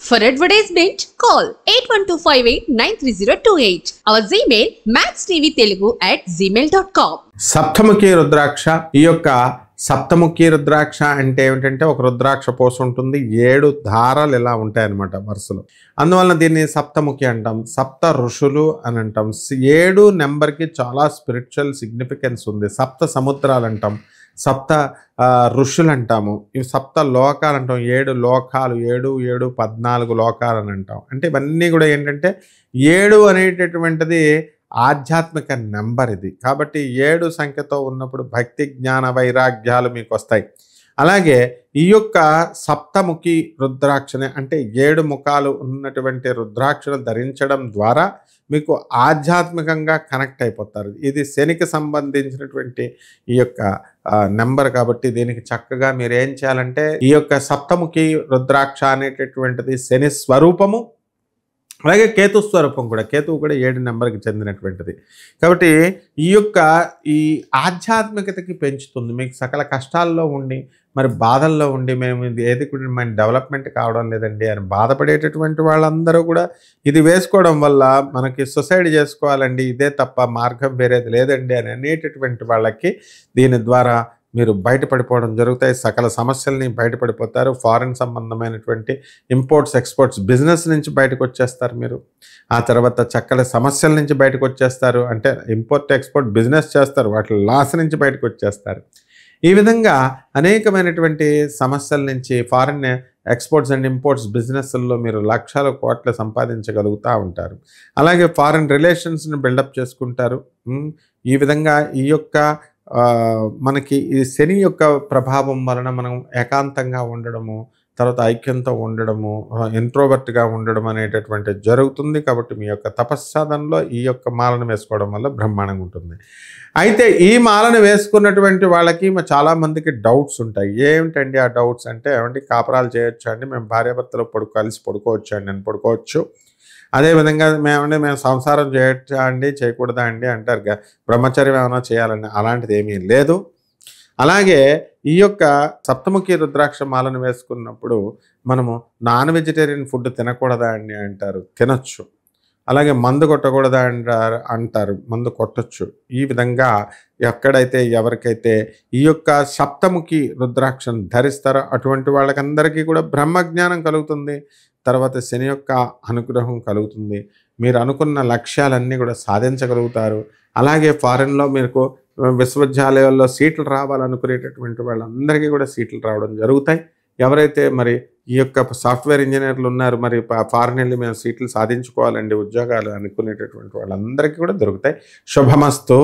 For advertisement, call 8125893028. Our Gmail maxtvtelugu@gmail.com. సప్తముఖి రుద్రాక్ష. ఈ యొక్క సప్తముఖి రుద్రాక్ష అంటే ఏమిటంటే ఒక రుద్రాక్ష పోసు ఉంటుంది, 7 దారాలు ఇలా ఉంటాయి అన్నమాట వరుసలో. అందువలన దీన్ని సప్తముఖి అంటాం. సప్త ఋషులు అని అంటాం. 7 నెంబర్కి చాలా స్పిరిచువల్ సిగ్నిఫికెన్స్ ఉంది. సప్త సముద్రాలు అంటాం, సప్త ఋషులు అంటాము, ఇవి సప్త లోకాలు అంటాం. 7 లోకాలు, 7 7 14 లోకాలు అని అంటాం. అంటే ఇవన్నీ కూడా ఏంటంటే 7 అనేటటువంటిది ఆధ్యాత్మిక నెంబర్ ఇది. కాబట్టి 7 సంఖ్యతో ఉన్నప్పుడు భక్తి జ్ఞాన వైరాగ్యాలు మీకు వస్తాయి. అలాగే ఈ యొక్క సప్తముఖి రుద్రాక్షని అంటే 7 ముఖాలు ఉన్నటువంటి రుద్రాక్షను ధరించడం ద్వారా మీకు ఆధ్యాత్మికంగా కనెక్ట్ అయిపోతారు. ఇది శనికి సంబంధించినటువంటి ఈ యొక్క నెంబర్ కాబట్టి దీనికి చక్కగా మీరు ఏం చేయాలంటే ఈ యొక్క సప్తముఖి రుద్రాక్ష అనేటటువంటిది శని స్వరూపము, అలాగే కేతు స్వరూపం కూడా. కేతువు కూడా 7 నెంబర్కి చెందినటువంటిది కాబట్టి ఈ ఆధ్యాత్మికతకి పెంచుతుంది. మీకు సకల కష్టాల్లో ఉండి మరి బాధల్లో ఉండి మేము ఇది ఏది కూడా మన డెవలప్మెంట్ కావడం లేదండి అని బాధపడేటటువంటి వాళ్ళందరూ కూడా ఇది వేసుకోవడం వల్ల మనకి సొసైడ్ చేసుకోవాలండి, ఇదే తప్ప మార్గం వేరేది లేదండి అని అనేటటువంటి వాళ్ళకి దీని ద్వారా మీరు బయటపడిపోవడం జరుగుతాయి. సకల సమస్యల్ని బయటపడిపోతారు. ఫారిన్ సంబంధమైనటువంటి ఇంపోర్ట్స్ ఎక్స్పోర్ట్స్ బిజినెస్ నుంచి బయటకు వచ్చేస్తారు మీరు. ఆ తర్వాత చక్కల సమస్యల నుంచి బయటకు వచ్చేస్తారు. అంటే ఇంపోర్ట్ ఎక్స్పోర్ట్ బిజినెస్ చేస్తారు, వాటి లాస్ నుంచి బయటకు వచ్చేస్తారు. ఈ విధంగా అనేకమైనటువంటి సమస్యల నుంచి ఫారిన్ ఎక్స్పోర్ట్స్ అండ్ ఇంపోర్ట్స్ బిజినెస్ల్లో మీరు లక్షల కోట్ల సంపాదించగలుగుతూ ఉంటారు. అలాగే ఫారిన్ రిలేషన్స్ని బిల్డప్ చేసుకుంటారు. ఈ విధంగా ఈ యొక్క మనకి ఈ శని యొక్క ప్రభావం వలన మనం ఏకాంతంగా ఉండడము, తర్వాత ఐక్యంతో ఉండడము, ఇంట్రోవర్ట్గా ఉండడం అనేటటువంటి జరుగుతుంది. కాబట్టి మీ యొక్క తపస్సాధనలో ఈ యొక్క మాలను వేసుకోవడం వల్ల బ్రహ్మాండంగా ఉంటుంది. అయితే ఈ మాలను వేసుకున్నటువంటి వాళ్ళకి చాలామందికి డౌట్స్ ఉంటాయి. ఏమిటండి ఆ డౌట్స్ అంటే, ఏమంటే కాపురాలు చేయొచ్చా అండి, మేము భార్యాభర్తలు కలిసి పడుకోవచ్చా అండి అని పడుకోవచ్చు. అదేవిధంగా మేము సంసారం చేయొచ్చా అండి, చేయకూడదా అండి అంటారు. బ్రహ్మచర్యం ఏమైనా చేయాలండి, అలాంటిది ఏమీ లేదు. అలాగే ఈ యొక్క సప్తముఖి రుద్రాక్ష మాలను వేసుకున్నప్పుడు మనము నాన్ వెజిటేరియన్ ఫుడ్ తినకూడదా అండి అంటారు. తినొచ్చు. అలాగే మందు కొట్టకూడదా అంటారు. మందు కొట్టచ్చు. ఈ విధంగా ఎక్కడైతే ఎవరికైతే ఈ యొక్క సప్తముఖి రుద్రాక్షను ధరిస్తారో అటువంటి వాళ్ళకందరికీ కూడా బ్రహ్మజ్ఞానం కలుగుతుంది. తర్వాత శని యొక్క అనుగ్రహం కలుగుతుంది. మీరు అనుకున్న లక్ష్యాలన్నీ కూడా సాధించగలుగుతారు. అలాగే ఫారిన్లో మీకు విశ్వవిద్యాలయాల్లో సీట్లు రావాలనుకునేటటువంటి వాళ్ళందరికీ కూడా సీట్లు రావడం జరుగుతాయి. ఎవరైతే మరి ఈ యొక్క సాఫ్ట్వేర్ ఇంజనీర్లు ఉన్నారు, మరి ఫారిన్ వెళ్ళి మేము సీట్లు సాధించుకోవాలండి ఉద్యోగాలు అనుకునేటటువంటి వాళ్ళందరికీ కూడా దొరుకుతాయి. శుభమస్తు.